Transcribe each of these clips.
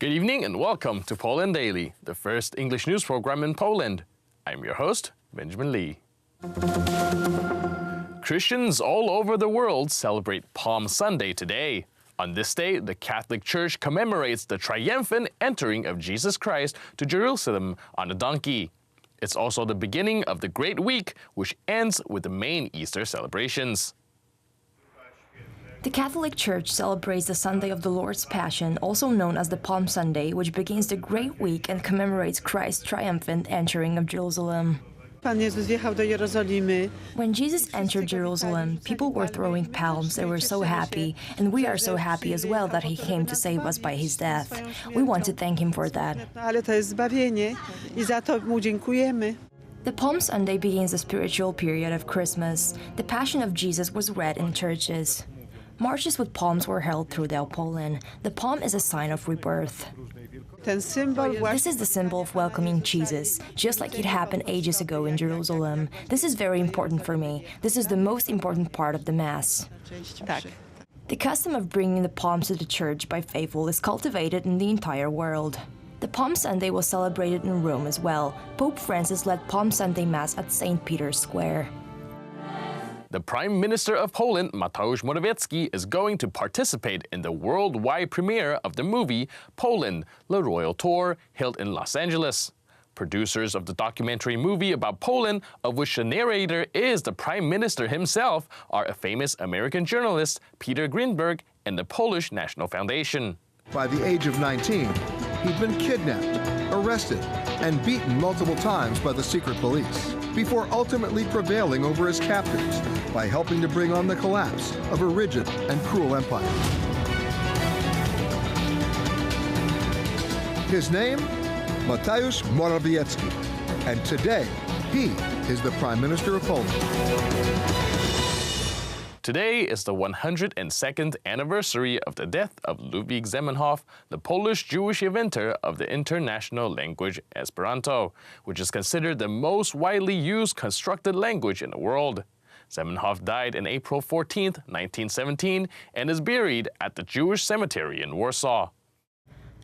Good evening and welcome to Poland Daily, the first English news program in Poland. I'm your host, Benjamin Lee. Christians all over the world celebrate Palm Sunday today. On this day, the Catholic Church commemorates the triumphant entering of Jesus Christ to Jerusalem on a donkey. It's also the beginning of the Great Week, which ends with the main Easter celebrations. The Catholic Church celebrates the Sunday of the Lord's Passion, also known as the Palm Sunday, which begins the Great Week and commemorates Christ's triumphant entering of Jerusalem. Pan Jezus wjechał do Jerozolimy. When Jesus entered Jerusalem, people were throwing palms. They were so happy, and we are so happy as well that he came to save us by his death. We want to thank him for that. Ale to jest zbawienie i za to mu dziękujemy. The Palm Sunday begins the spiritual period of Christmas. The Passion of Jesus was read in churches. Marches with palms were held throughout Poland. The palm is a sign of rebirth. This is the symbol of welcoming Jesus, just like it happened ages ago in Jerusalem. This is very important for me. This is the most important part of the Mass. The custom of bringing the palms to the church by faithful is cultivated in the entire world. The Palm Sunday was celebrated in Rome as well. Pope Francis led Palm Sunday Mass at St. Peter's Square. The Prime Minister of Poland, Mateusz Morawiecki, is going to participate in the worldwide premiere of the movie Poland, The Royal Tour, held in Los Angeles. Producers of the documentary movie about Poland, of which the narrator is the Prime Minister himself, are a famous American journalist, Peter Greenberg, and the Polish National Foundation. By the age of 19, he'd been kidnapped, arrested, and beaten multiple times by the secret police, before ultimately prevailing over his captors by helping to bring on the collapse of a rigid and cruel empire. His name, Mateusz Morawiecki, and today he is the Prime Minister of Poland. Today is the 102nd anniversary of the death of Ludwig Zamenhof, the Polish Jewish inventor of the international language Esperanto, which is considered the most widely used constructed language in the world. Zamenhof died on April 14, 1917, and is buried at the Jewish cemetery in Warsaw.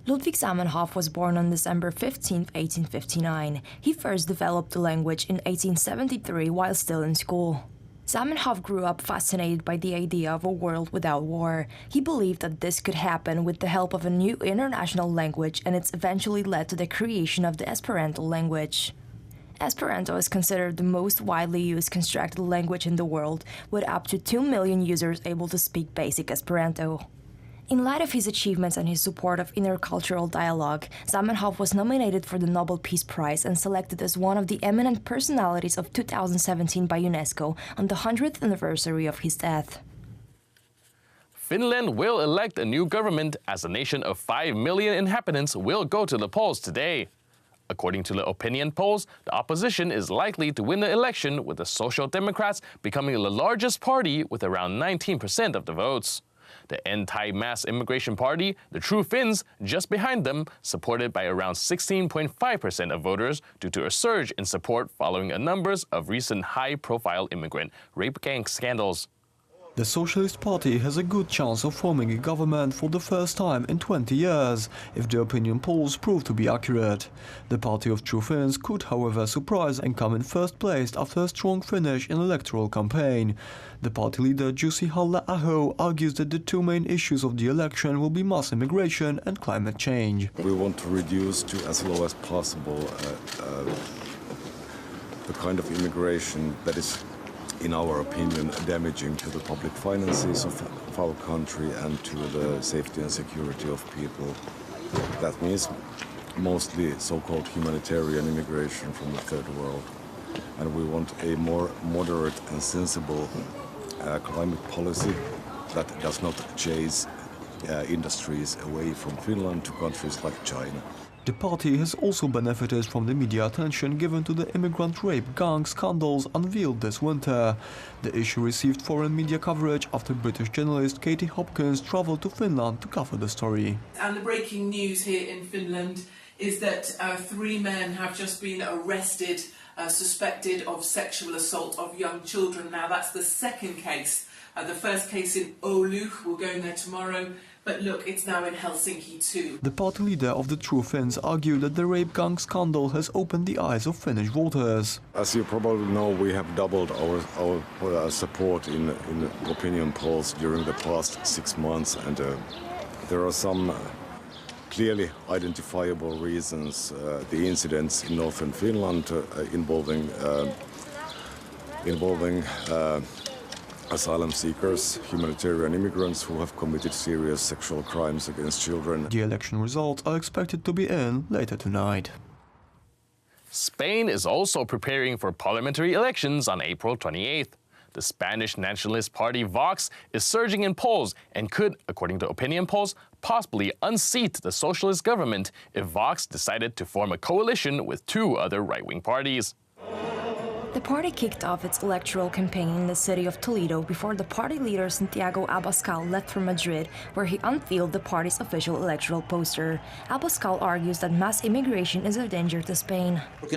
Ludwig Zamenhof was born on December 15, 1859. He first developed the language in 1873 while still in school. Zamenhof grew up fascinated by the idea of a world without war. He believed that this could happen with the help of a new international language, and it's eventually led to the creation of the Esperanto language. Esperanto is considered the most widely used constructed language in the world, with up to 2 million users able to speak basic Esperanto. In light of his achievements and his support of intercultural dialogue, Zamenhof was nominated for the Nobel Peace Prize and selected as one of the eminent personalities of 2017 by UNESCO on the 100th anniversary of his death. Finland will elect a new government as a nation of 5 million inhabitants will go to the polls today. According to the opinion polls, the opposition is likely to win the election, with the Social Democrats becoming the largest party with around 19% of the votes. The anti-mass immigration party, the True Finns, just behind them, supported by around 16.5% of voters due to a surge in support following a number of recent high-profile immigrant rape gang scandals. The Socialist Party has a good chance of forming a government for the first time in 20 years, if the opinion polls prove to be accurate. The Party of True Finns could, however, surprise and come in first place after a strong finish in electoral campaign. The party leader Jussi Halla-aho argues that the two main issues of the election will be mass immigration and climate change. We want to reduce to as low as possible the kind of immigration that is, in our opinion, damaging to the public finances of our country and to the safety and security of people. That means mostly so-called humanitarian immigration from the third world. And we want a more moderate and sensible climate policy that does not chase industries away from Finland to countries like China. The party has also benefited from the media attention given to the immigrant rape gang scandals unveiled this winter. The issue received foreign media coverage after British journalist Katie Hopkins travelled to Finland to cover the story. And the breaking news here in Finland is that 3 men have just been arrested, suspected of sexual assault of young children. Now that's the second case. The first case in Oulu, we're going there tomorrow, But look, it's now in Helsinki too. The party leader of the True Finns argued that the rape gang scandal has opened the eyes of Finnish voters. As you probably know, we have doubled our support in opinion polls during the past 6 months, and there are some clearly identifiable reasons. The incidents in northern Finland involving asylum seekers, humanitarian immigrants who have committed serious sexual crimes against children. The election results are expected to be in later tonight. Spain is also preparing for parliamentary elections on April 28th. The Spanish nationalist party Vox is surging in polls and could, according to opinion polls, possibly unseat the socialist government if Vox decided to form a coalition with 2 other right-wing parties. The party kicked off its electoral campaign in the city of Toledo before the party leader Santiago Abascal left for Madrid, where he unveiled the party's official electoral poster. Abascal argues that mass immigration is a danger to Spain. It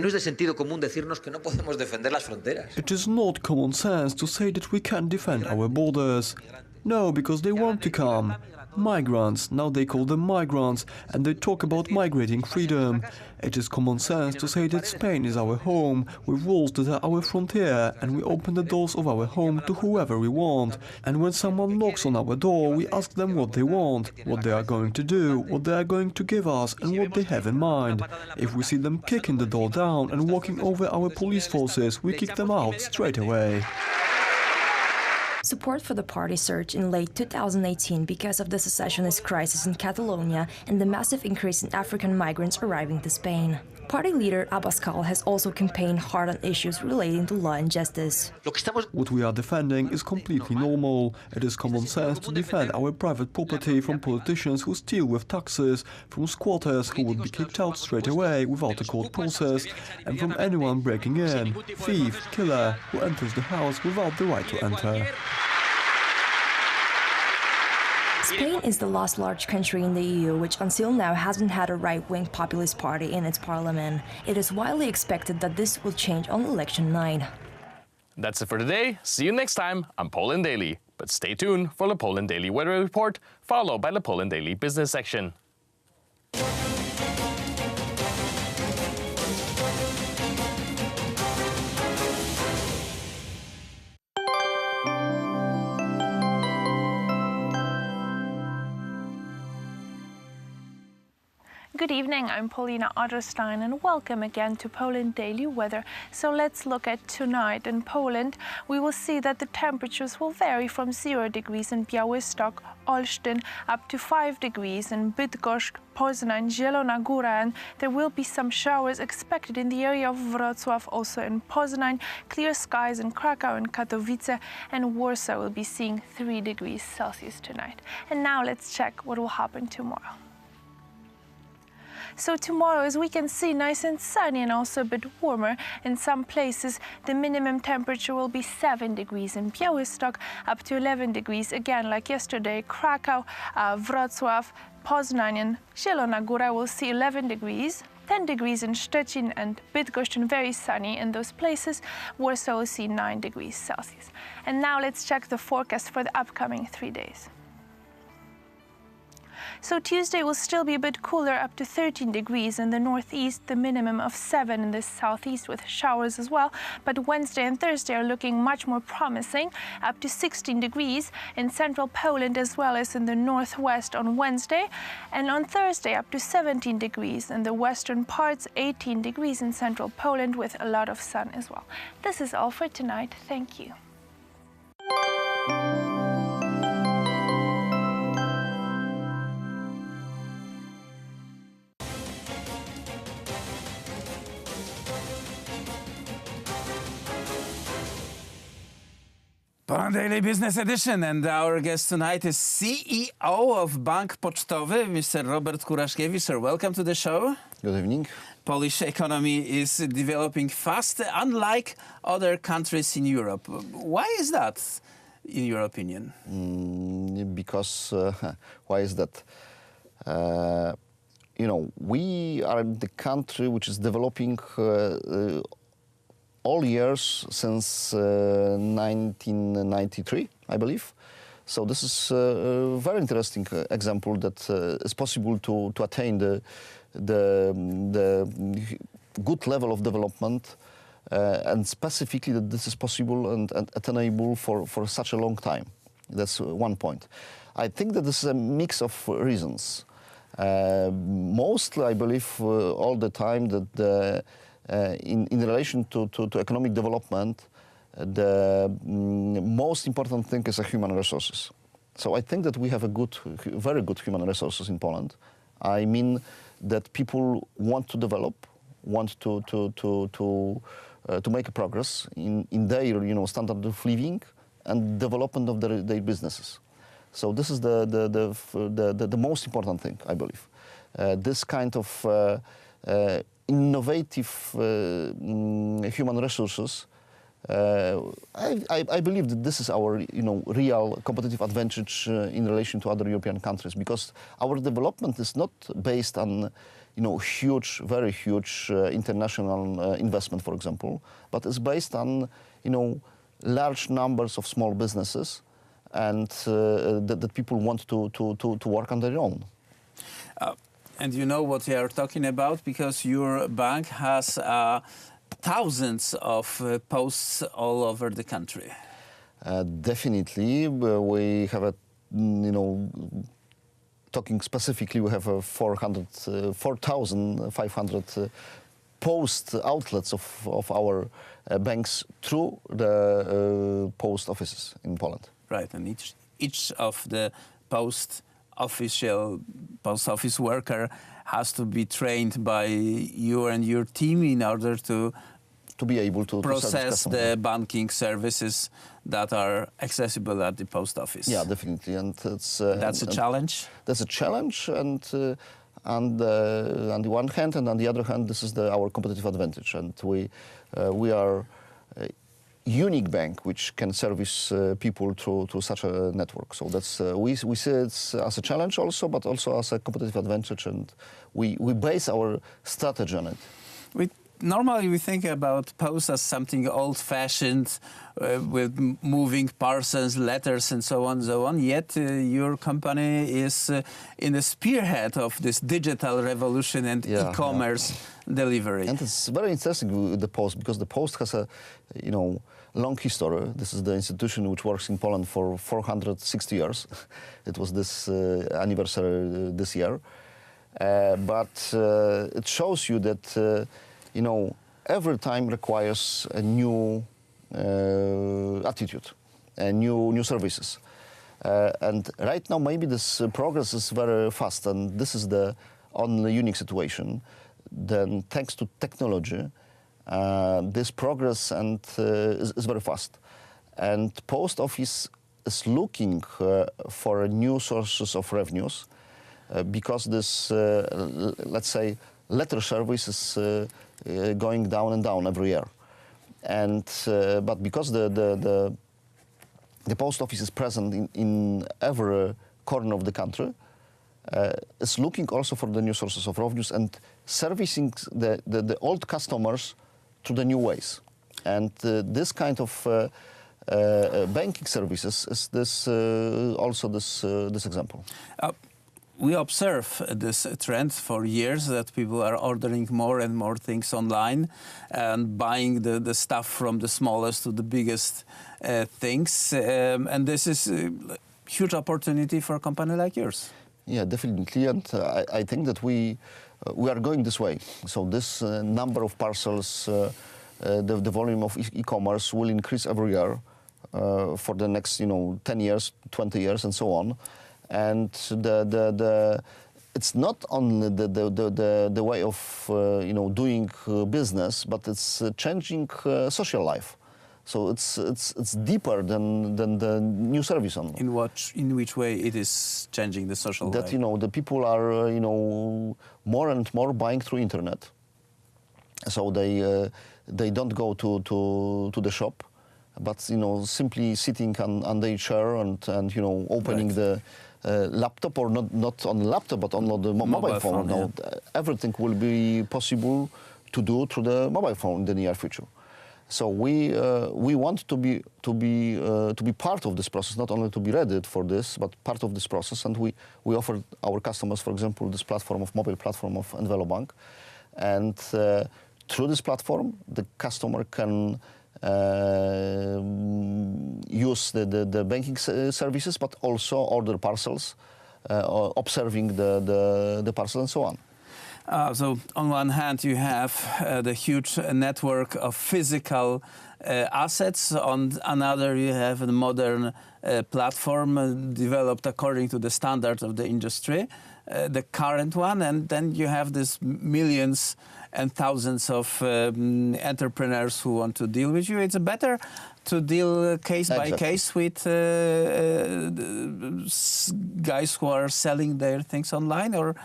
is not common sense to say that we can't defend our borders. No, because they want to come. Migrants, now they call them migrants, and they talk about migrating freedom. It is common sense to say that Spain is our home, with walls that are our frontier, and we open the doors of our home to whoever we want. And when someone knocks on our door, we ask them what they want, what they are going to do, what they are going to give us, and what they have in mind. If we see them kicking the door down and walking over our police forces, we kick them out straight away. Support for the party surged in late 2018 because of the secessionist crisis in Catalonia and the massive increase in African migrants arriving to Spain. Party leader Abascal has also campaigned hard on issues relating to law and justice. What we are defending is completely normal. It is common sense to defend our private property from politicians who steal with taxes, from squatters who would be kicked out straight away without a court process, and from anyone breaking in, thief, killer, who enters the house without the right to enter. Spain is the last large country in the EU which until now hasn't had a right-wing populist party in its parliament. It is widely expected that this will change on election night. That's it for today. See you next time on Poland Daily. But stay tuned for the Poland Daily Weather Report, followed by the Poland Daily Business section. Good evening, I'm Paulina Otterstein and welcome again to Poland Daily Weather. So let's look at tonight in Poland. We will see that the temperatures will vary from 0 degrees in Białystok, Olsztyn, up to 5 degrees in Bydgoszcz, Poznań, Zielona Góra, and there will be some showers expected in the area of Wrocław, also in Poznań, clear skies in Krakow and Katowice, and Warsaw will be seeing 3 degrees Celsius tonight. And now let's check what will happen tomorrow. So tomorrow, as we can see, nice and sunny and also a bit warmer. In some places, the minimum temperature will be 7 degrees in Białystok, up to 11 degrees, again, like yesterday, Krakow, Wrocław, Poznań and Zielona Góra will see 11 degrees. 10 degrees in Szczecin and Bydgoszcz, and very sunny in those places. Warsaw will see 9 degrees Celsius. And now let's check the forecast for the upcoming 3 days. So Tuesday will still be a bit cooler, up to 13 degrees in the northeast, the minimum of 7 in the southeast with showers as well. But Wednesday and Thursday are looking much more promising, up to 16 degrees in central Poland as well as in the northwest on Wednesday. And on Thursday up to 17 degrees in the western parts, 18 degrees in central Poland with a lot of sun as well. This is all for tonight. Thank you. Poland Daily Business Edition, and our guest tonight is CEO of Bank Pocztowy, Mr. Robert Kuraszkiewicz. Sir, welcome to the show. Good evening. Polish economy is developing fast, unlike other countries in Europe. Why is that, in your opinion? Because, why is that? We are the country which is developing all years since 1993, I believe. So this is a very interesting example that is possible to attain the good level of development, and specifically that this is possible and attainable for such a long time. That's one point. I think that this is a mix of reasons. Mostly, I believe all the time that in relation to economic development, the most important thing is human resources. So I think that we have very good human resources in Poland. I mean that people want to develop, want to make a progress in their standard of living and development of their businesses. So this is the most important thing, I believe. This kind of innovative human resources, I believe that this is our real competitive advantage in relation to other European countries, because our development is not based on very huge international investment, for example, but it's based on large numbers of small businesses, and that people want to work on their own. And you know what you are talking about, because your bank has thousands of posts all over the country. Definitely, we have talking specifically, we have 4,500 post outlets of our banks through the post offices in Poland. Right, and each of the post office worker has to be trained by you and your team in order to be able to process the banking services that are accessible at the post office. Yeah, definitely, and it's that's a challenge. That's a challenge, and on the one hand, and on the other hand, this is our competitive advantage, and we are a unique bank which can service people through such a network. So that's we see it as a challenge also, but also as a competitive advantage, and we base our strategy on it. Normally we think about post as something old-fashioned, with moving parcels, letters, and so on. Yet your company is in the spearhead of this digital revolution and e-commerce delivery. And it's very interesting with the post, because the post has a long history. This is the institution which works in Poland for 460 years. It was this anniversary this year, but it shows you that. Every time requires a new attitude, and new services. And right now, maybe this progress is very fast, and this is the only unique situation. Then, thanks to technology, this progress is very fast. And post office is looking for new sources of revenues, because this, let's say, letter service is going down and down every year, and but because the post office is present in every corner of the country, it's looking also for the new sources of revenues and servicing the old customers to the new ways, and this kind of banking services is this example. We observe this trend for years, that people are ordering more and more things online and buying the stuff from the smallest to the biggest things. And this is a huge opportunity for a company like yours. Yeah, definitely. And I think that we are going this way. So this number of parcels, the volume of e-commerce will increase every year for the next 10 years, 20 years, and so on. And it's not only the way of doing business, but it's changing social life. So it's deeper than the new service only. In which way it is changing the social life? That the people are more and more buying through internet. So they don't go to the shop, but simply sitting on their chair and opening the laptop, or not on the laptop, but on the mobile phone. Now, everything will be possible to do through the mobile phone in the near future. So we want to be part of this process, not only to be ready for this, but part of this process. And we offer our customers, for example, this mobile platform of Envelo Bank, and through this platform, the customer can use the banking services, but also order parcels, observing the parcel and so on. So on one hand, you have the huge network of physical assets. On another, you have a modern platform developed according to the standards of the industry, the current one. And then you have these millions and thousands of entrepreneurs who want to deal with you. It's better to deal case by case with guys who are selling their things online, or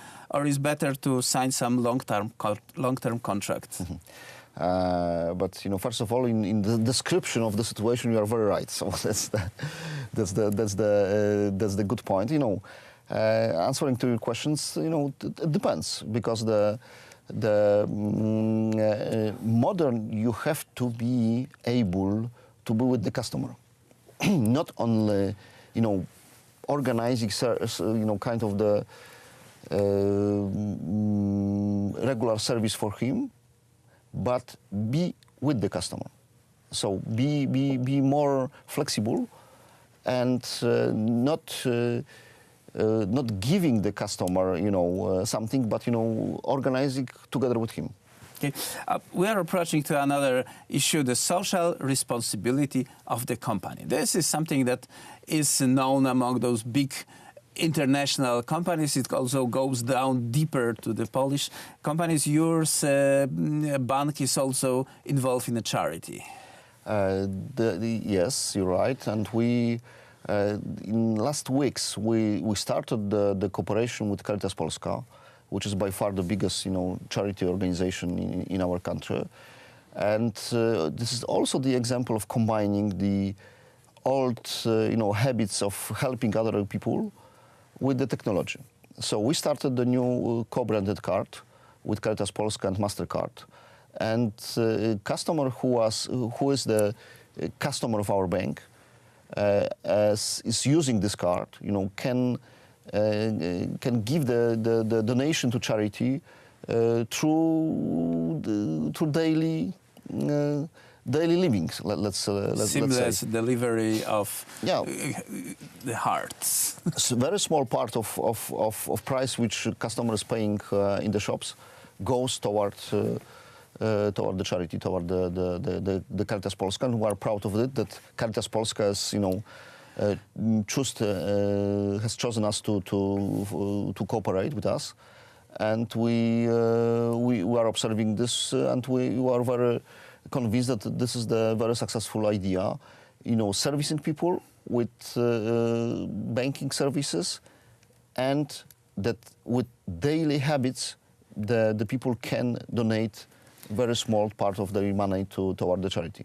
is better to sign some long-term contract? But first of all, in the description of the situation, you are very right. So that's the good point. Answering to your questions, it depends, because the modern, you have to be able to be with the customer, not only organizing kind of the regular service for him, but be with the customer. So be more flexible, and not giving the customer something, but organizing together with him. Okay. We are approaching to another issue, the social responsibility of the company. This is something that is known among those big international companies. It also goes down deeper to the Polish companies. Yours bank is also involved in a charity. Yes, you're right. And we, in last weeks, we started the cooperation with Caritas Polska, which is by far the biggest, charity organization in our country. And this is also the example of combining the old, habits of helping other people with the technology. So we started the new co-branded card with Caritas Polska and MasterCard. And customer who is the customer of our bank, is using this card, can give the donation to charity through daily living. Let's seamless say. Delivery of the hearts. It's a very small part of price which customer is paying in the shops goes toward the charity, toward the Caritas Polska, and we are proud of it that Caritas Polska is, has chosen us to cooperate with us, and we are observing this, and we are very convinced that this is the very successful idea, servicing people with banking services, and that with daily habits, the people can donate very small part of their money toward the charity.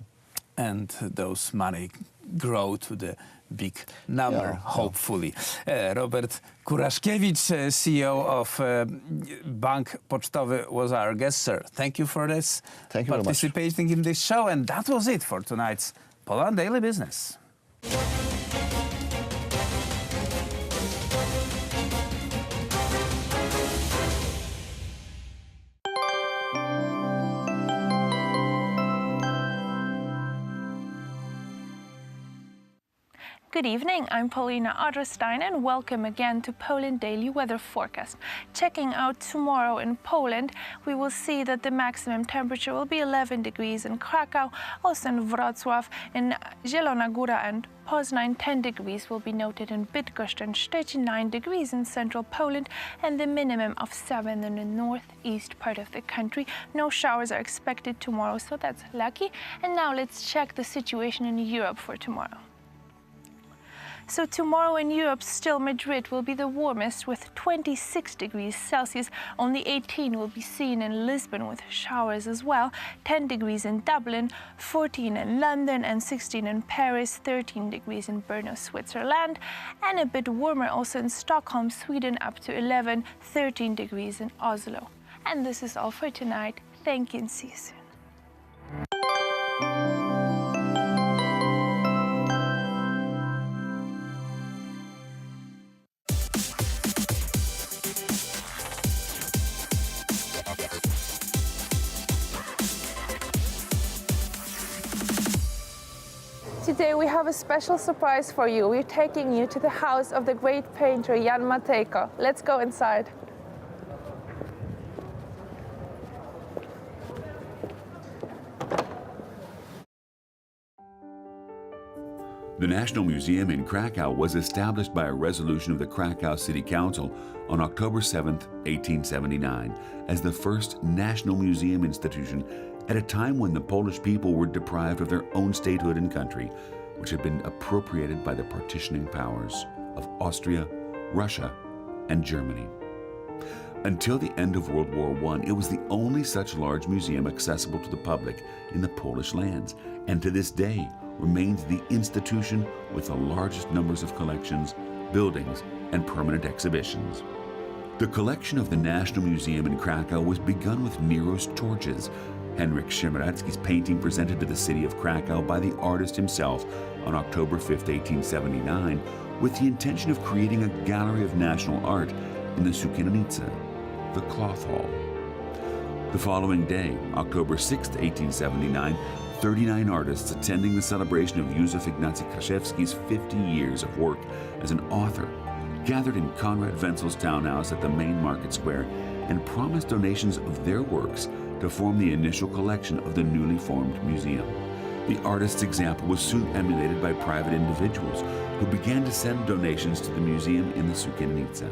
And those money grow to the big number, hopefully. Robert Kuraszkiewicz, CEO of Bank Pocztowy, was our guest, sir. Thank you for this. Thank you participating in this show. And that was it for tonight's Poland Daily Business. Good evening, I'm Paulina Otterstein and welcome again to Poland Daily Weather Forecast. Checking out tomorrow in Poland, we will see that the maximum temperature will be 11 degrees in Krakow, also in Wrocław, in Zielona Góra and Poznań. 10 degrees will be noted in Bydgoszcz and Szczecin, 9 degrees in central Poland, and the minimum of 7 in the northeast part of the country. No showers are expected tomorrow, so that's lucky. And now let's check the situation in Europe for tomorrow. So tomorrow in Europe, still Madrid will be the warmest with 26 degrees Celsius. Only 18 will be seen in Lisbon with showers as well. 10 degrees in Dublin, 14 in London and 16 in Paris, 13 degrees in Brno, Switzerland. And a bit warmer also in Stockholm, Sweden, up to 11, 13 degrees in Oslo. And this is all for tonight. Thank you and see you soon. Today we have a special surprise for you. We're taking you to the house of the great painter Jan Matejko. Let's go inside. The National Museum in Krakow was established by a resolution of the Krakow City Council on October 7, 1879, as the first national museum institution at a time when the Polish people were deprived of their own statehood and country, which had been appropriated by the partitioning powers of Austria, Russia, and Germany. Until the end of World War I, it was the only such large museum accessible to the public in the Polish lands, and to this day remains the institution with the largest numbers of collections, buildings, and permanent exhibitions. The collection of the National Museum in Krakow was begun with Nero's torches, Henryk Szymanowski's painting presented to the city of Krakow by the artist himself on October 5, 1879, with the intention of creating a gallery of national art in the Sukiennica, the cloth hall. The following day, October 6, 1879, 39 artists attending the celebration of Józef Ignacy Kraszewski's 50 years of work as an author gathered in Konrad Wenzel's townhouse at the main market square and promised donations of their works to form the initial collection of the newly formed museum. The artist's example was soon emulated by private individuals who began to send donations to the museum in the Sukiennica.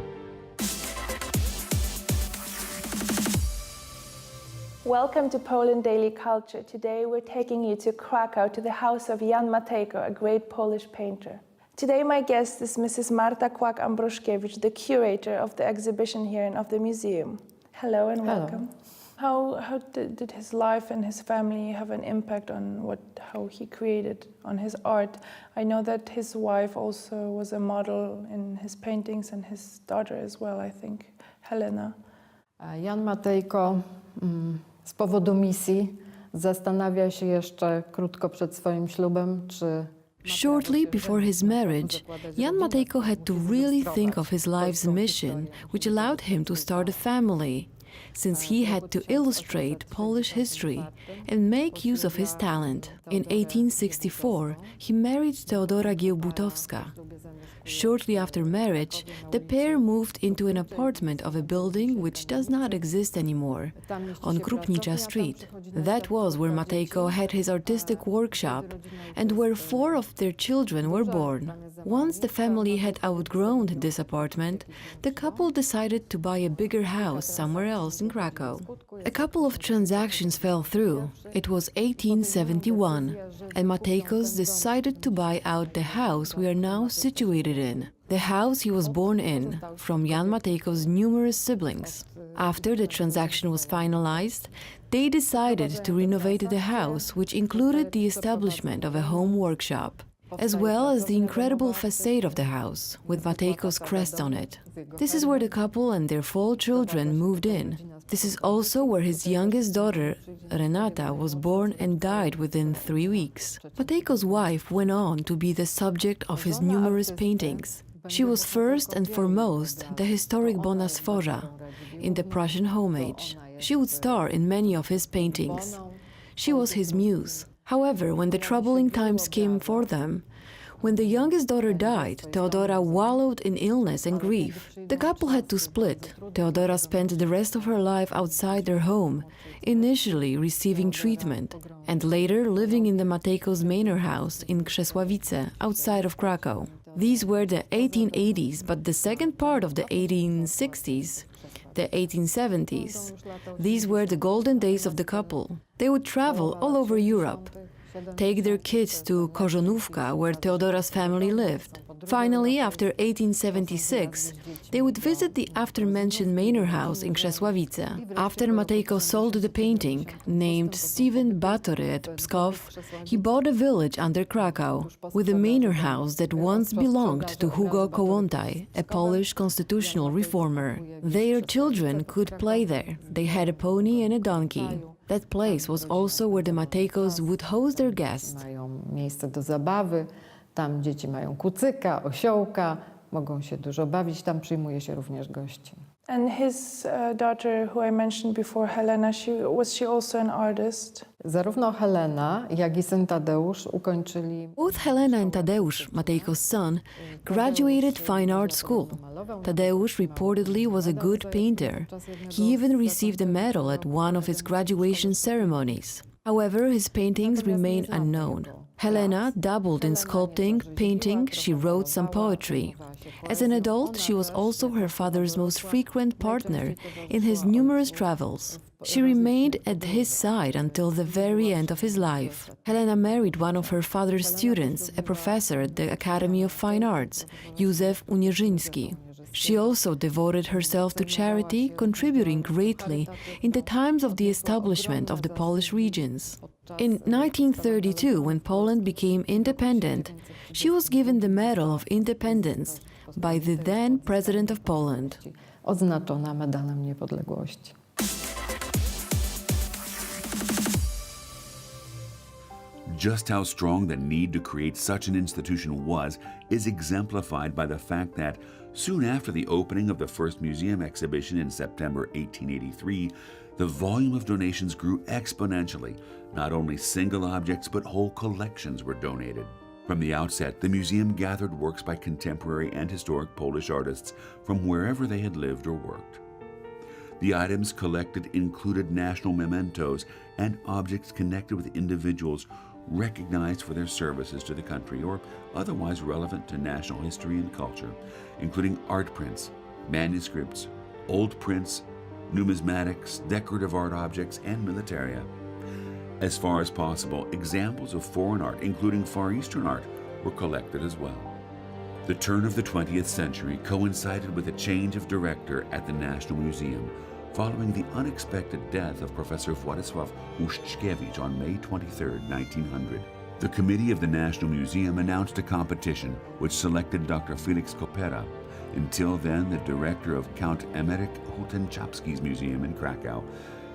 Welcome to Poland Daily Culture. Today we're taking you to Krakow, to the house of Jan Matejko, a great Polish painter. Today my guest is Mrs. Marta Kłak-Ambroszkiewicz, the curator of the exhibition here and of the museum. Hello and welcome. How did his life and his family have an impact on how he created, on his art? I know that his wife also was a model in his paintings and his daughter as well, I think, Helena. Jan Matejko z powodu misji zastanawia się jeszcze krótko przed swoim ślubem, czy... Shortly before his marriage, Jan Matejko had to really think of his life's mission, which allowed him to start a family, since he had to illustrate Polish history and make use of his talent. In 1864, he married Teodora Giełbutowska. Shortly after marriage, the pair moved into an apartment of a building which does not exist anymore, on Krupnicza Street. That was where Matejko had his artistic workshop and where 4 of their children were born. Once the family had outgrown this apartment, the couple decided to buy a bigger house somewhere else in Krakow. A couple of transactions fell through. It was 1871, and Matejkos decided to buy out the house we are now situated in, the house he was born in, from Jan Matejko's numerous siblings. After the transaction was finalized, they decided to renovate the house, which included the establishment of a home workshop, as well as the incredible facade of the house, with Matejko's crest on it. This is where the couple and their 4 children moved in. This is also where his youngest daughter, Renata, was born and died within 3 weeks. Matejko's wife went on to be the subject of his numerous paintings. She was first and foremost the historic Bona Sforza in the Prussian home age. She would star in many of his paintings. She was his muse. However, when the troubling times came for them, when the youngest daughter died, Teodora wallowed in illness and grief. The couple had to split. Teodora spent the rest of her life outside their home, initially receiving treatment, and later living in the Matejko's manor house in Krzesławice, outside of Krakow. These were the 1880s, but the second part of the 1860s, the 1870s. These were the golden days of the couple. They would travel all over Europe, take their kids to Korzonówka, where Teodora's family lived. Finally, after 1876, they would visit the after-mentioned manor house in Krzesławice. After Matejko sold the painting, named Stephen Batory at Pskov, he bought a village under Krakow, with a manor house that once belonged to Hugo Kołłątaj, a Polish constitutional reformer. Their children could play there. They had a pony and a donkey. That place was also where the Matejkos would host their guests. Mają miejsce do zabawy, tam dzieci mają kucyka, osiołka, mogą się dużo bawić, tam przyjmuje się również gości. And his daughter, who I mentioned before, Helena, was she also an artist? Zarówno Helena, jak i syn Tadeusz ukończyli. Both Helena and Tadeusz, Matejko's son, graduated fine art school. Tadeusz reportedly was a good painter. He even received a medal at one of his graduation ceremonies. However, his paintings remain unknown. Helena dabbled in sculpting, painting, she wrote some poetry. As an adult, she was also her father's most frequent partner in his numerous travels. She remained at his side until the very end of his life. Helena married one of her father's students, a professor at the Academy of Fine Arts, Józef Unieżyński. She also devoted herself to charity, contributing greatly in the times of the establishment of the Polish regions. In 1932, when Poland became independent, she was given the Medal of Independence by the then President of Poland. Odznaczona Medalem Niepodległości. Just how strong the need to create such an institution was is exemplified by the fact that soon after the opening of the first museum exhibition in September 1883, the volume of donations grew exponentially. Not only single objects, but whole collections were donated. From the outset, the museum gathered works by contemporary and historic Polish artists from wherever they had lived or worked. The items collected included national mementos and objects connected with individuals recognized for their services to the country or otherwise relevant to national history and culture, including art prints, manuscripts, old prints, numismatics, decorative art objects, and militaria. As far as possible, examples of foreign art, including Far Eastern art, were collected as well. The turn of the 20th century coincided with a change of director at the National Museum, following the unexpected death of Professor Władysław Uszczkiewicz on May 23, 1900. The committee of the National Museum announced a competition which selected Dr. Felix Kopera, until then the director of Count Emeryk Hutenczapski's museum in Krakow,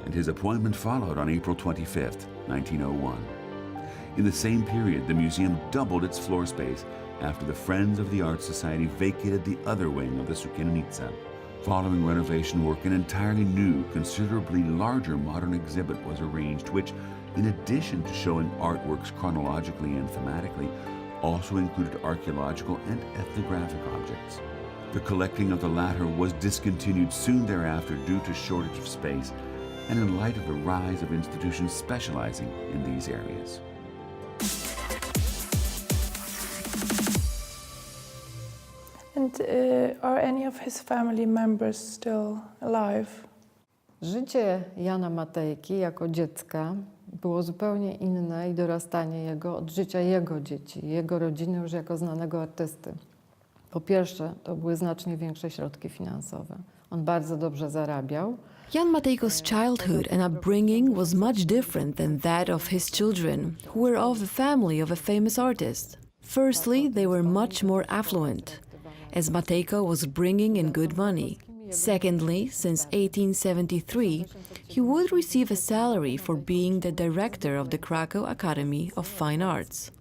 and his appointment followed on April 25, 1901. In the same period, the museum doubled its floor space after the Friends of the Art Society vacated the other wing of the Sukiennica. Following renovation work, an entirely new, considerably larger modern exhibit was arranged, which, in addition to showing artworks chronologically and thematically, also included archaeological and ethnographic objects. The collecting of the latter was discontinued soon thereafter due to shortage of space, and in light of the rise of institutions specializing in these areas. And are any of his family members still alive? Życie Jana Matejki jako dziecka było zupełnie inne i dorastanie jego od życia jego dzieci, jego rodziny już jako znanego artysty. Po pierwsze, to były znacznie większe środki finansowe. On bardzo dobrze zarabiał. Jan Matejko's childhood and upbringing was much different than that of his children, who were of the family of a famous artist. Firstly, they were much more affluent, as Matejko was bringing in good money. Secondly, since 1873, he would receive a salary for being the director of the Krakow Academy of Fine Arts.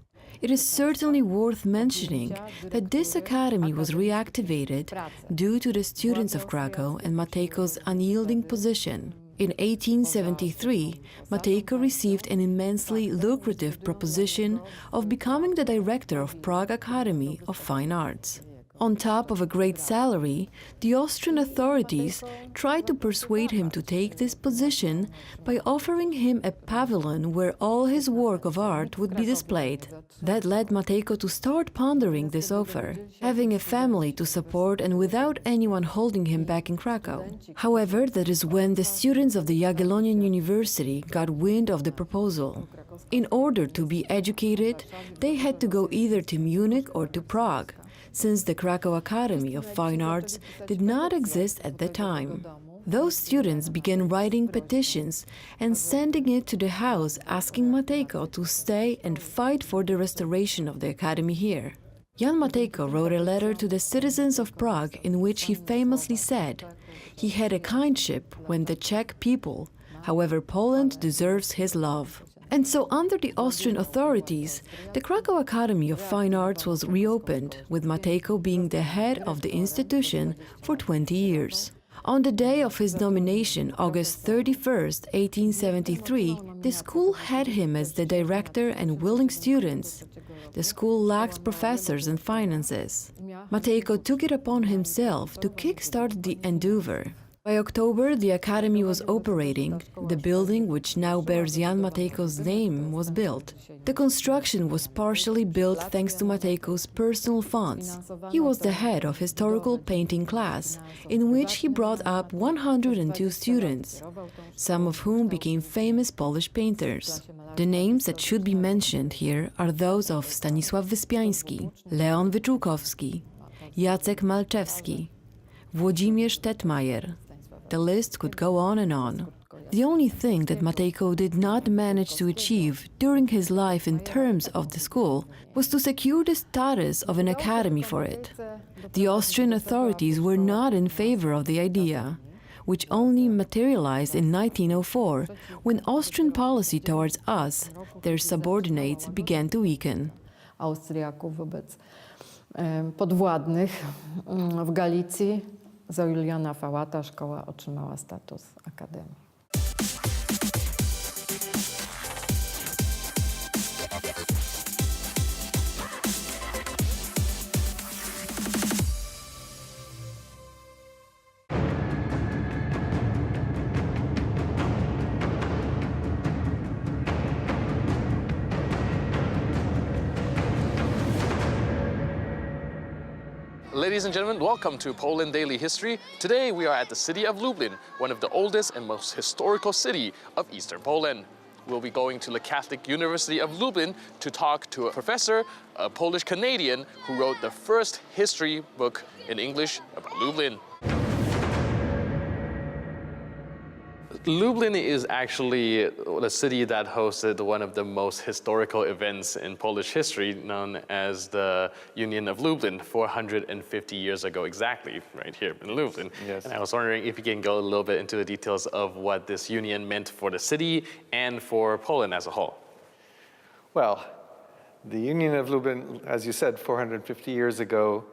It is certainly worth mentioning that this academy was reactivated due to the students of Krakow and Matejko's unyielding position. In 1873, Matejko received an immensely lucrative proposition of becoming the director of Prague Academy of Fine Arts. On top of a great salary, the Austrian authorities tried to persuade him to take this position by offering him a pavilion where all his work of art would be displayed. That led Matejko to start pondering this offer, having a family to support and without anyone holding him back in Krakow. However, that is when the students of the Jagiellonian University got wind of the proposal. In order to be educated, they had to go either to Munich or to Prague, since the Krakow Academy of Fine Arts did not exist at the time. Those students began writing petitions and sending it to the house asking Matejko to stay and fight for the restoration of the academy here. Jan Matejko wrote a letter to the citizens of Prague in which he famously said, "He had a kindship when the Czech people, however Poland deserves his love." And so under the Austrian authorities, the Krakow Academy of Fine Arts was reopened, with Matejko being the head of the institution for 20 years. On the day of his nomination, August 31st, 1873, the school had him as the director and willing students. The school lacked professors and finances. Matejko took it upon himself to kickstart the endeavor. By October, the academy was operating. The building, which now bears Jan Matejko's name, was built. The construction was partially built thanks to Matejko's personal funds. He was the head of historical painting class, in which he brought up 102 students, some of whom became famous Polish painters. The names that should be mentioned here are those of Stanisław Wyspiański, Leon Wyczółkowski, Jacek Malczewski, Włodzimierz Tetmajer. The list could go on and on. The only thing that Matejko did not manage to achieve during his life in terms of the school was to secure the status of an academy for it. The Austrian authorities were not in favor of the idea, which only materialized in 1904, when Austrian policy towards us, their subordinates, began to weaken. Austriaków wobec podwładnych w Galicji. Za Juliana Fałata szkoła otrzymała status akademii. Ladies and gentlemen, welcome to Poland Daily History. Today we are at the city of Lublin, one of the oldest and most historical city of Eastern Poland. We'll be going to the Catholic University of Lublin to talk to a professor, a Polish Canadian, who wrote the first history book in English about Lublin. Lublin is actually the city that hosted one of the most historical events in Polish history, known as the Union of Lublin, 450 years ago exactly, right here in Lublin. Yes. And I was wondering if you can go a little bit into the details of what this union meant for the city and for Poland as a whole. Well, the Union of Lublin, as you said, 450 years ago,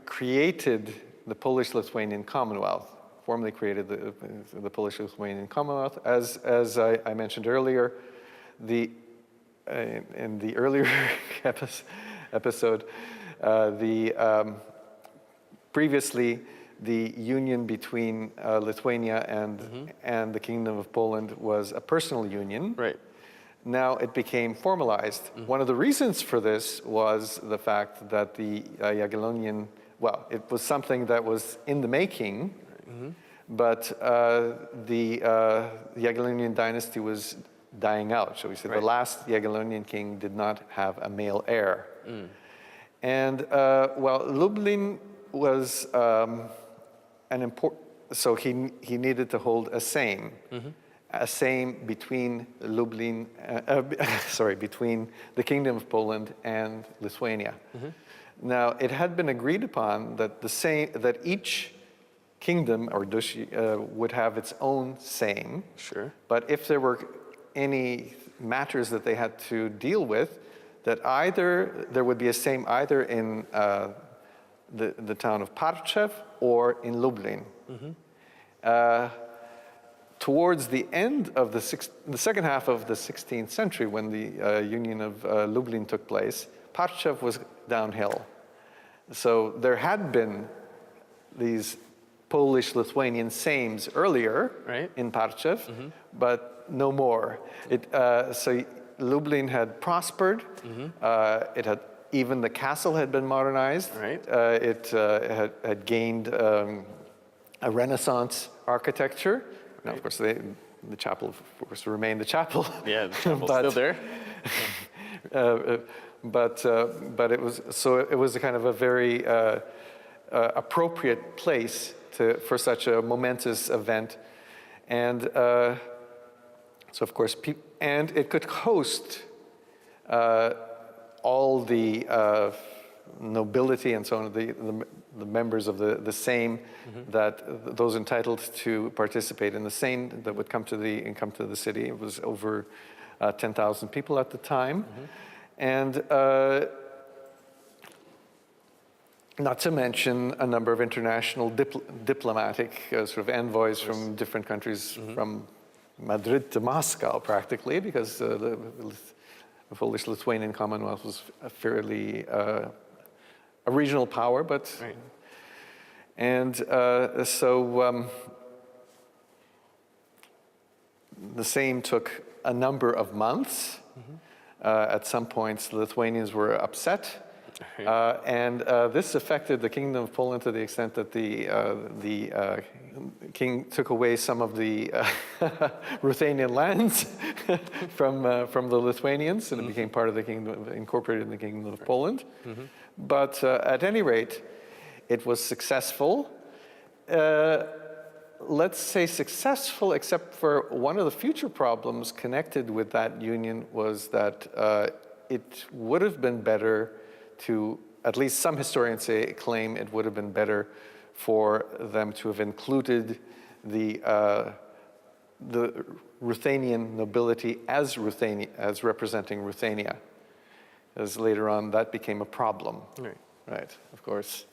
created the Polish-Lithuanian Commonwealth. Formally created the Polish-Lithuanian Commonwealth. As I mentioned earlier, in the earlier episode, previously the union between Lithuania and the Kingdom of Poland was a personal union. Right. Now it became formalized. One of the reasons for this was the fact that the Jagiellonian, well, it was something that was in the making. But the Jagiellonian dynasty was dying out, shall we say. Right. The last Jagiellonian king did not have a male heir. And well, Lublin was an important, so he needed to hold a Sejm. A Sejm between Lublin, between the Kingdom of Poland and Lithuania. Now, it had been agreed upon that that each kingdom or duchy would have its own Sejm. Sure. But if there were any matters that they had to deal with, that either there would be a Sejm either in the town of Parczew or in Lublin. Towards the end of the second half of the 16th century, when the Union of Lublin took place, Parczew was downhill. So there had been these Polish-Lithuanian Sejms earlier in Parczew, but no more. So Lublin had prospered. It had even the castle had been modernized. It had gained a Renaissance architecture. Now, of course, the chapel, of course, remained the chapel. Yeah, the chapel's still there. But it was a kind of a very appropriate place for such a momentous event, and so of course, and it could host all the nobility and so on, the members of the Sejm, that those entitled to participate in the Sejm that would come to the city. It was over 10,000 people at the time, and not to mention a number of international diplomatic sort of envoys from different countries, from Madrid to Moscow practically, because the Polish-Lithuanian Commonwealth was a fairly a regional power, but and so the same took a number of months. At some points, the Lithuanians were upset. And this affected the Kingdom of Poland to the extent that the king took away some of the Ruthenian lands from the Lithuanians, and it became part of the kingdom, incorporated in the Kingdom of Poland. But at any rate, it was successful. Let's say successful, except for one of the future problems connected with that union was that it would have been better to, at least some historians claim it would have been better for them to have included the Ruthenian nobility as representing Ruthenia, as later on that became a problem, right? Of course,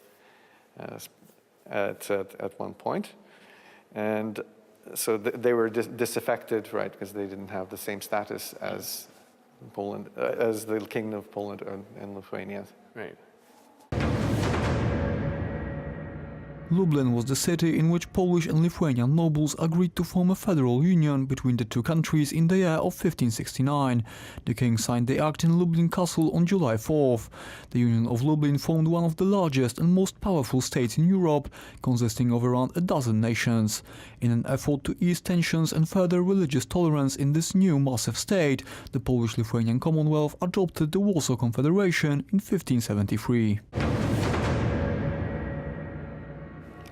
at one point, and so they were disaffected, right, because they didn't have the same status as Poland, as the Kingdom of Poland and Lithuania. Right. Lublin was the city in which Polish and Lithuanian nobles agreed to form a federal union between the two countries in the year of 1569. The king signed the act in Lublin Castle on July 4th. The Union of Lublin formed one of the largest and most powerful states in Europe, consisting of around a dozen nations. In an effort to ease tensions and further religious tolerance in this new massive state, the Polish-Lithuanian Commonwealth adopted the Warsaw Confederation in 1573.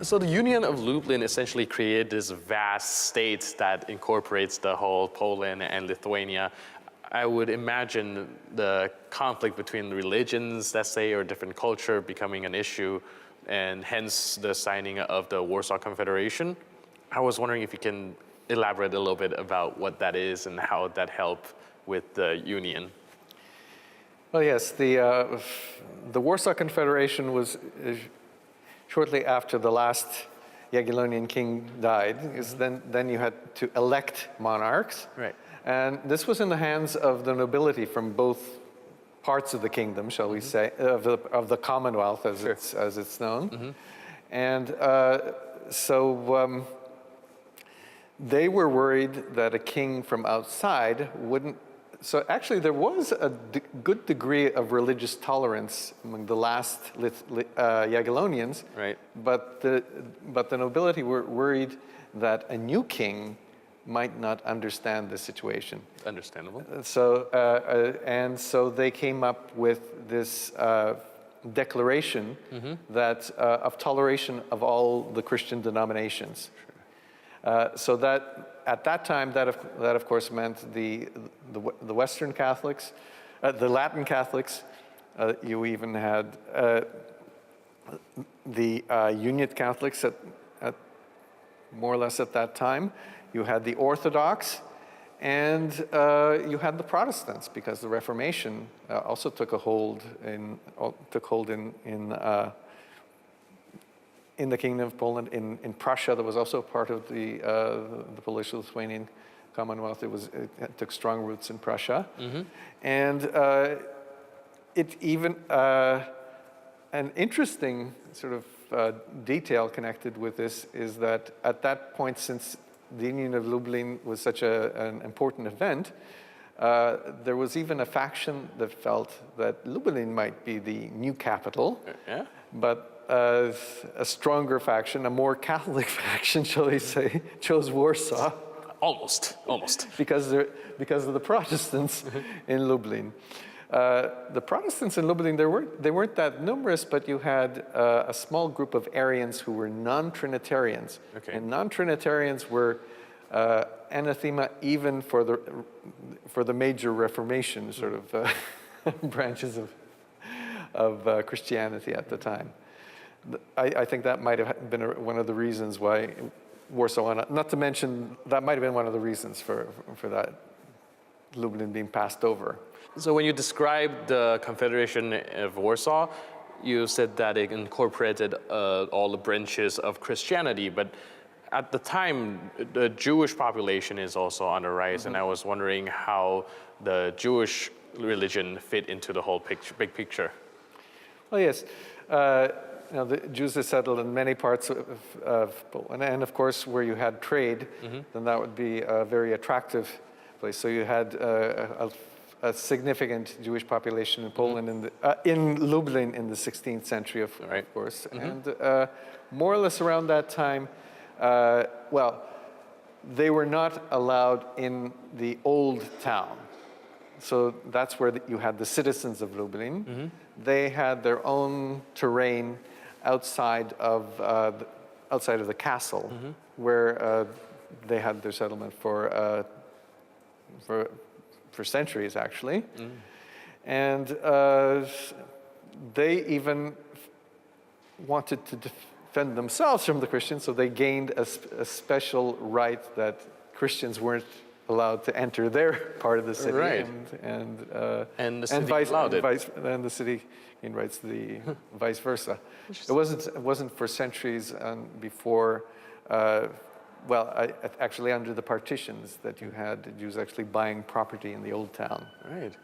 So the Union of Lublin essentially created this vast state that incorporates the whole Poland and Lithuania. I would imagine the conflict between religions, let's say, or different culture becoming an issue, and hence the signing of the Warsaw Confederation. I was wondering if you can elaborate a little bit about what that is and how that helped with the union. Well, yes, the Warsaw Confederation was shortly after the last Jagiellonian king died, because then you had to elect monarchs. Right. And this was in the hands of the nobility from both parts of the kingdom, shall we say, of the Commonwealth, as it's known. And so they were worried that a king from outside wouldn't. So actually, there was a good degree of religious tolerance among the last Jagiellonians, right? But the nobility were worried that a new king might not understand the situation. Understandable. So and so they came up with this declaration that of toleration of all the Christian denominations. So that at that time, that of course meant the Western Catholics, the Latin Catholics. You even had the Uniate Catholics at more or less at that time. You had the Orthodox, and you had the Protestants, because the Reformation also took hold in the Kingdom of Poland. In Prussia, that was also part of the Polish-Lithuanian Commonwealth. It took strong roots in Prussia. And it even, an interesting sort of detail connected with this is that at that point, since the Union of Lublin was such an important event, there was even a faction that felt that Lublin might be the new capital. Yeah. But a stronger faction, a more Catholic faction, shall we say, chose Warsaw. Almost. Because of the Protestants in Lublin. The Protestants in Lublin, they weren't that numerous, but you had a small group of Arians who were non-Trinitarians. Okay. And non-Trinitarians were anathema even for the major Reformation sort of branches of Christianity at the time. I think that might have been one of the reasons why Warsaw, not to mention, that might have been one of the reasons for that Lublin being passed over. So when you describe the Confederation of Warsaw, you said that it incorporated all the branches of Christianity, but at the time, the Jewish population is also on the rise, and I was wondering how the Jewish religion fit into the whole big picture. Well, yes. The Jews are settled in many parts of Poland, and of course, where you had trade, then that would be a very attractive place. So you had a significant Jewish population in Poland, in Lublin in the 16th century, of course. And more or less around that time, they were not allowed in the old town. So that's where you had the citizens of Lublin. They had their own terrain outside of the castle, where they had their settlement for centuries, actually. And they even wanted to defend themselves from the Christians, so they gained a special right that Christians weren't allowed to enter their part of the city, and the city allowed it. And the city gained rights the vice versa. It wasn't for centuries before. Actually, under the partitions, that you had Jews actually buying property in the old town. Right.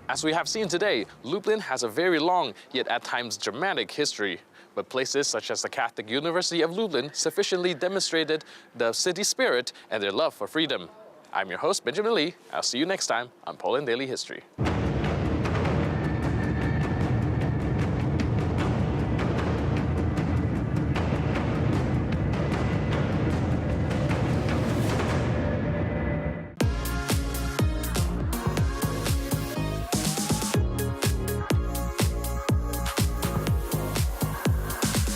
As we have seen today, Lublin has a very long, yet at times dramatic history. But places such as the Catholic University of Lublin sufficiently demonstrated the city spirit and their love for freedom. I'm your host, Benjamin Lee. I'll see you next time on Poland Daily History.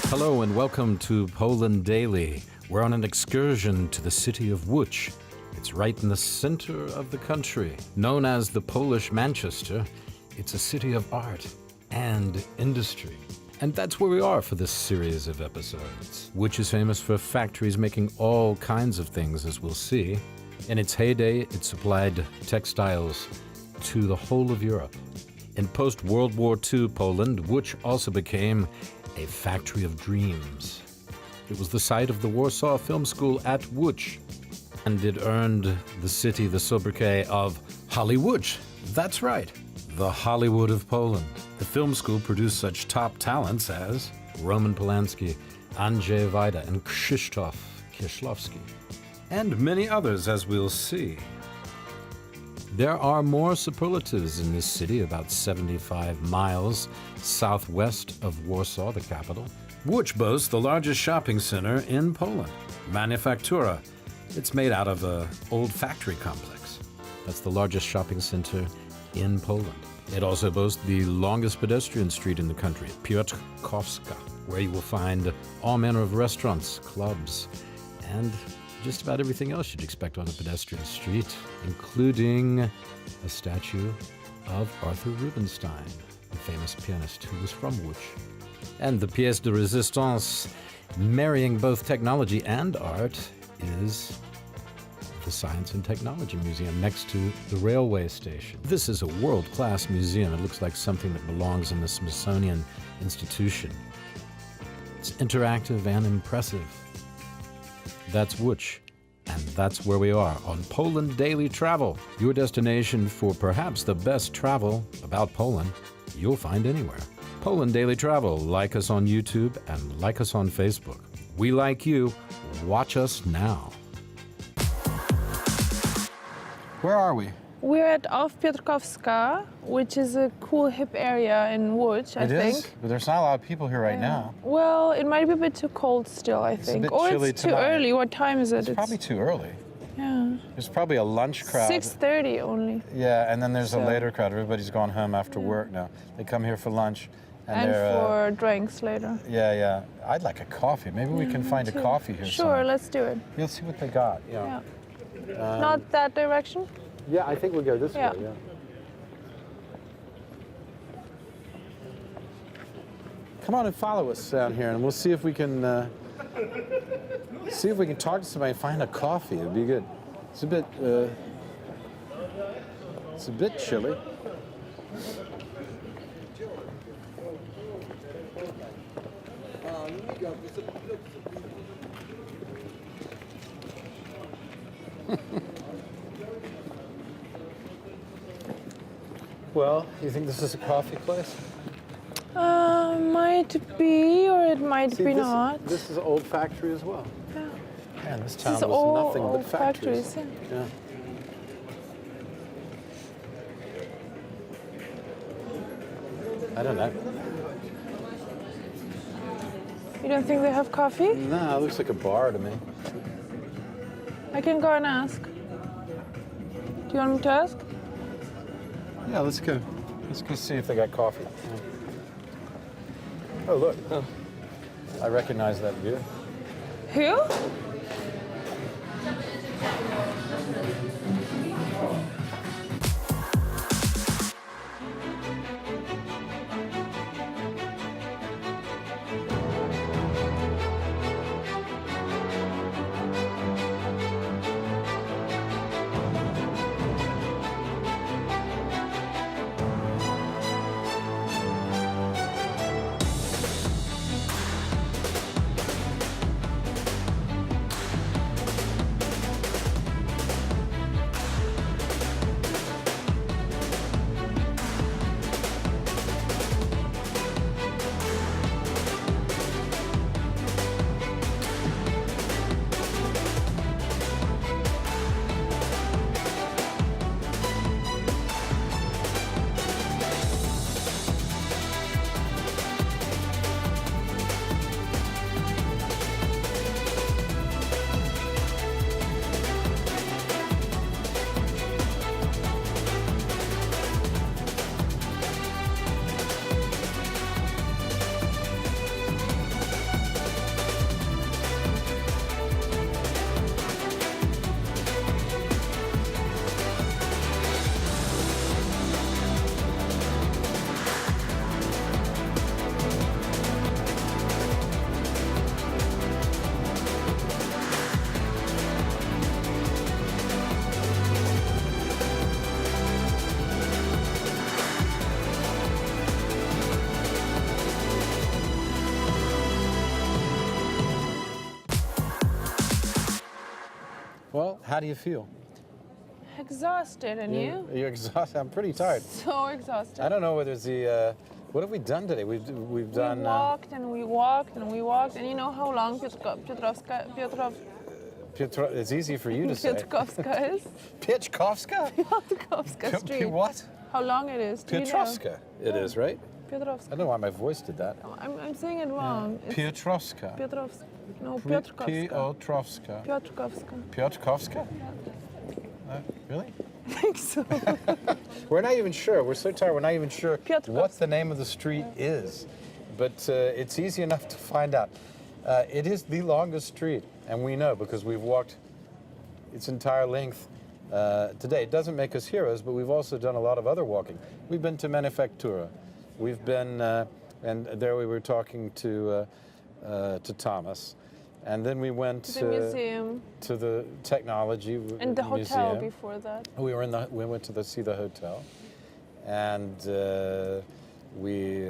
Hello and welcome to Poland Daily. We're on an excursion to the city of Łódź. It's right in the center of the country. Known as the Polish Manchester, it's a city of art and industry. And that's where we are for this series of episodes. Łódź is famous for factories making all kinds of things, as we'll see. In its heyday, it supplied textiles to the whole of Europe. In post-World War II Poland, Łódź also became a factory of dreams. It was the site of the Warsaw Film School at Łódź, and it earned the city the sobriquet of Hollywood. That's right, the Hollywood of Poland. The film school produced such top talents as Roman Polanski, Andrzej Wajda, and Krzysztof Kieślowski, and many others, as we'll see. There are more superlatives in this city, about 75 miles southwest of Warsaw, the capital. Łódź boasts the largest shopping center in Poland, Manufaktura. It's made out of an old factory complex. That's the largest shopping center in Poland. It also boasts the longest pedestrian street in the country, Piotrkowska, where you will find all manner of restaurants, clubs, and just about everything else you'd expect on a pedestrian street, including a statue of Arthur Rubinstein, the famous pianist who was from Łódź. And the pièce de résistance, marrying both technology and art, is the Science and Technology Museum next to the railway station. This is a world-class museum. It looks like something that belongs in the Smithsonian Institution. It's interactive and impressive. That's Łódź, and that's where we are on Poland Daily Travel, your destination for perhaps the best travel about Poland you'll find anywhere. Poland Daily Travel, like us on YouTube and like us on Facebook. We like you. Watch us now. Where are we? We're at off Piotrkowska, which is a cool, hip area in Łódź, I think. It is, but there's not a lot of people here right now. Well, it might be a bit too cold still, I think. Or it's too early. What time is it? It's probably too early. Yeah. There's probably a lunch crowd. 6:30 only. Yeah, and then there's a later crowd. Everybody's gone home after work now. They come here for lunch. And for drinks later. Yeah. I'd like a coffee. Maybe we can find a coffee here Sure, somewhere. let's do it. You'll see what they got. Yeah. Not that direction? Yeah, I think we'll go this way, yeah. Come on and follow us down here, and we'll see if we can talk to somebody and find a coffee. It'd be good. It's a bit chilly. Well, you think this is a coffee place? Might be, or it might be not. This is an old factory as well. Yeah. Man, this This town is was all nothing old but factories. factories, Yeah. I don't know. You don't think they have coffee? No, it looks like a bar to me. I can go and ask. Do you want me to ask? Yeah, let's go. Let's go see if they got coffee. Oh, look. I recognize that view. Who? Well, how do you feel? Exhausted, and you? You're exhausted. I'm pretty tired. So exhausted. I don't know whether it's the. What have we done today? We've done. We walked and we walked and we walked, and you know how long Piotrowska It's easy for you to say. Piotrkowska is? Piotrkowska? Piotrkowska Street. What? How long it is? Do you know? Piotrowska. It is, right? Piotrowska. I don't know why my voice did that. I'm saying it wrong. It's Piotrowska. Piotrowska. No, Piotrkowska. Piotrowska. Piotrkowska. Piotrkowska? Really? I think so. We're not even sure. We're so tired. We're not even sure what the name of the street is. But it's easy enough to find out. It is the longest street, and we know because we've walked its entire length today. It doesn't make us heroes, but we've also done a lot of other walking. We've been to Manufactura. We've been, and there we were talking to Thomas. And then we went to the museum, to the technology and the hotel museum. before that. We went to see the hotel, and we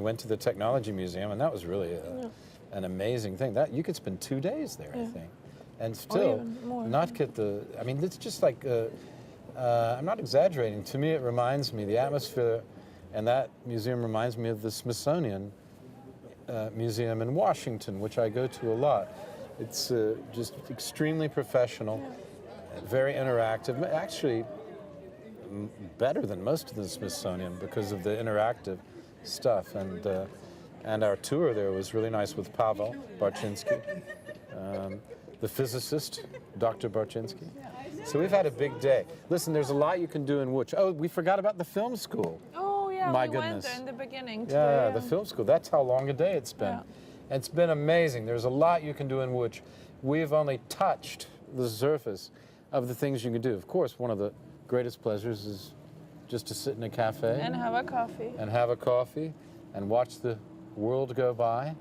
went to the technology museum, and that was really an amazing thing. That you could spend 2 days there, I think, and still not get the. I mean, it's just like I'm not exaggerating. To me, it reminds me the atmosphere, and that museum reminds me of the Smithsonian Museum in Washington, which I go to a lot. It's just extremely professional, very interactive, actually better than most of the Smithsonian because of the interactive stuff. And our tour there was really nice with Pavel Barczynski, the physicist, Dr. Barczynski. So we've had a big day. Listen, there's a lot you can do in Łódź. Oh, we forgot about the film school. Yeah, my we goodness. went there in the beginning today. Yeah, the film school. That's how long a day it's been. Yeah. It's been amazing. There's a lot you can do in Łódź. We've only touched the surface of the things you can do. Of course, one of the greatest pleasures is just to sit in a cafe. And have a coffee. And have a coffee and watch the world go by.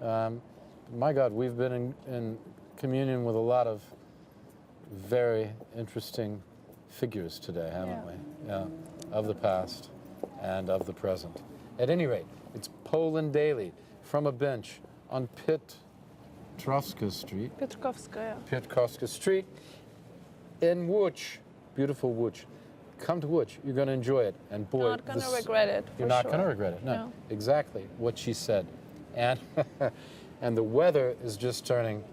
My God, we've been in communion with a lot of very interesting figures today, haven't we? Yeah. of the past and of the present. At any rate, it's Poland Daily from a bench on Piotrowska Street. Piotrowska Street in Łódź, beautiful Łódź. Come to Łódź, you're going to enjoy it. And boy, not going to regret it. You're not going to regret it. No, exactly what she said. And and the weather is just turning.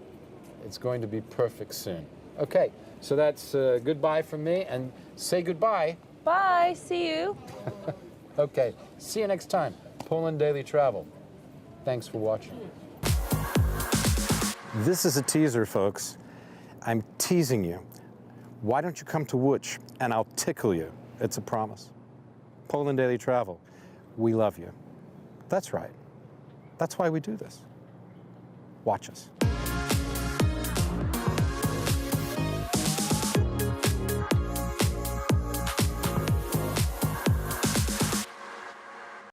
It's going to be perfect soon. Okay, so that's goodbye from me, and say goodbye. Bye, see you. Okay, see you next time. Poland Daily Travel. Thanks for watching. This is a teaser, folks. I'm teasing you. Why don't you come to Łódź and I'll tickle you? It's a promise. Poland Daily Travel. We love you. That's right. That's why we do this. Watch us.